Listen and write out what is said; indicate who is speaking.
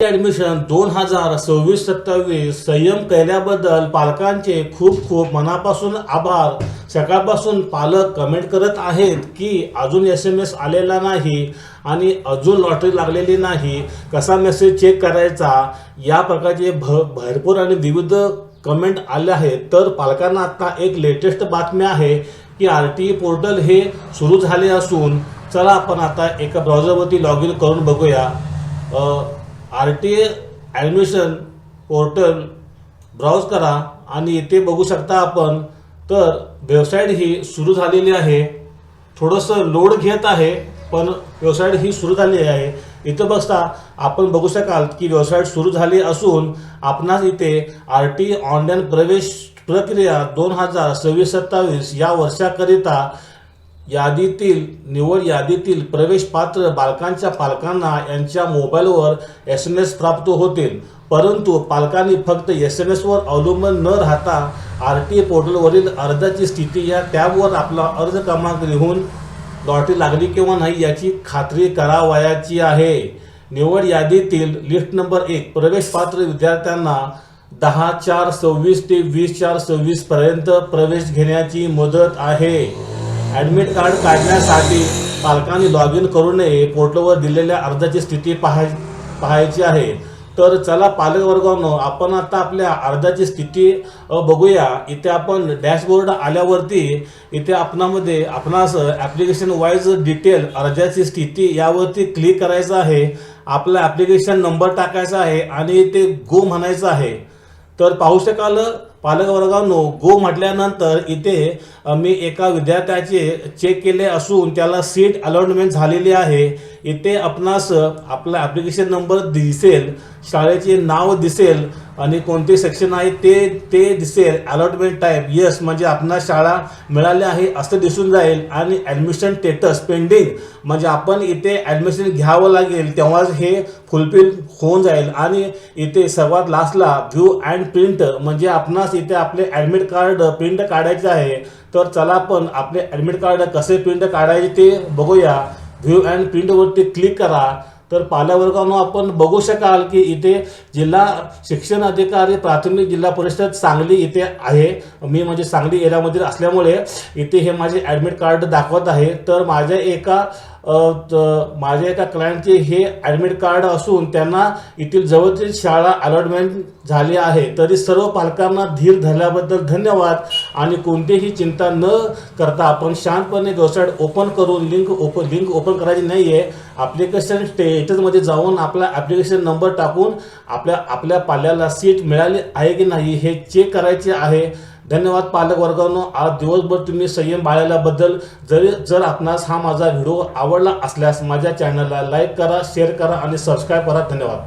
Speaker 1: Admission 2026-27 संयम केल्याबद्दल पालकांचे खूप खूप मनापासून आभार। सकाळपासून पालक कमेंट करत आहेत की अजून SMS आलेला नाही आणि अजून लॉटरी लागलेली नाही, कसा मेसेज चेक करायचा, या प्रकारचे भरपूर आणि विविध कमेंट आले आहेत। तर पालकांना आता एक लेटेस्ट बातमी आहे की RTE पोर्टल हे सुरू झाले असून चला आपण आता एका ब्राउझरवरती लॉग इन करून बघूया। RTE ॲडमिशन पोर्टल ब्राउज करा आणि इथे बघू शकता आपण, तर वेबसाईट ही सुरू झालेली आहे। थोडंसं लोड घेत आहे पण वेबसाईट ही सुरू झाली आहे। इथं बघता आपण बघू शकाल की वेबसाईट सुरू झाली असून आपणास इथे RTE ऑनलाईन प्रवेश प्रक्रिया 2026-27 या वर्षाकरिता निवड यादीतील प्रवेश पात्र बालकांच्या पालकांना यांच्या मोबाईलवर SMS प्राप्त होतील। परंतु पालकांनी फक्त SMS वर अवलंबून न राहता RTE पोर्टलवरील अर्जाची स्थिती या टॅबवर आपला अर्ज क्रमांक लिहून लॉटरी लागली किंवा नाही याची खात्री करावयाची आहे। निवड यादीतील लिस्ट नंबर 1 प्रवेश पात्र विद्यार्थ्यांना 10/4/26 ते 20/4/26 पर्यंत प्रवेश घेण्याची मुदत आहे। ॲडमिट कार्ड काढण्यासाठी पालकांनी लॉग इन करू नये, पोर्टलवर दिलेल्या अर्जाची स्थिती पाहायची आहे। तर चला पालक वर्गांनो, आपण आता आपल्या अर्जाची स्थिती बघूया। इथे आपण डॅशबोर्ड आल्यावरती इथे आपणास ॲप्लिकेशन वाईज डिटेल अर्जाची स्थिती यावरती क्लिक करायचं आहे। आपला ॲप्लिकेशन नंबर टाकायचा आहे आणि ते गो म्हणायचं आहे। तर पाहू शकाल पालक वर्गांनो, गो म्हटल्यानंतर इथे मी एका विद्यार्थ्याचे चेक केले असून त्याला सीट अलॉटमेंट झालेली आहे। इथे आपणास आपला ॲप्लिकेशन नंबर दिसेल, शाळेचे नाव दिसेल आणि कोणते सेक्शन आहे ते दिसेल। अलॉटमेंट टाईप यस म्हणजे आपणास शाळा मिळाली आहे असं दिसून जाईल आणि ॲडमिशन स्टेटस पेंडिंग म्हणजे आपण इथे ॲडमिशन घ्यावं लागेल तेव्हाच हे फुलफिल होऊन जाईल। आणि इथे सर्वात लास्टला व्ह्यू अँड प्रिंट म्हणजे आपणास इथे आपले ॲडमिट कार्ड प्रिंट काढायचे आहे। तर चला आपण आपले ॲडमिट कार्ड कसे प्रिंट काढायचे ते बघूया। व्ह्यू अँड प्रिंटवरती क्लिक करा। तर पालक वर्गांनो, आपण बघू शकाल की इथे जिल्हा शिक्षण अधिकारी प्राथमिक जिल्हा परिषद सांगली इथे आहे। मी म्हणजे सांगली एरियामध्ये असल्यामुळे इथे हे माझे ॲडमिट कार्ड दाखवत आहे। तर माझ्या एका क्लायंटचे हे ॲडमिट कार्ड असून त्यांना येथील जवळची शाळा अलॉटमेंट झाली आहे। तरी सर्व पालकांना धीर धरल्याबद्दल धन्यवाद आणि कोणतीही चिंता न करता आपण शांतपणे वेबसाईट ओपन करून लिंक ओपन करायची नाही आहे। ॲप्लिकेशन स्टेटसमध्ये जाऊन आपला ॲप्लिकेशन नंबर टाकून आपल्या पाल्याला सीट मिळाली आहे की नाही हे चेक करायचे आहे। धन्यवाद पालक वर्गांनो, आज दिवसभर तुम्ही संयम बाळगल्याबद्दल। जर आपणास हा माझा व्हिडिओ आवडला असल्यास माझ्या चॅनलला लाईक करा, शेअर करा आणि सबस्क्राईब करा। धन्यवाद।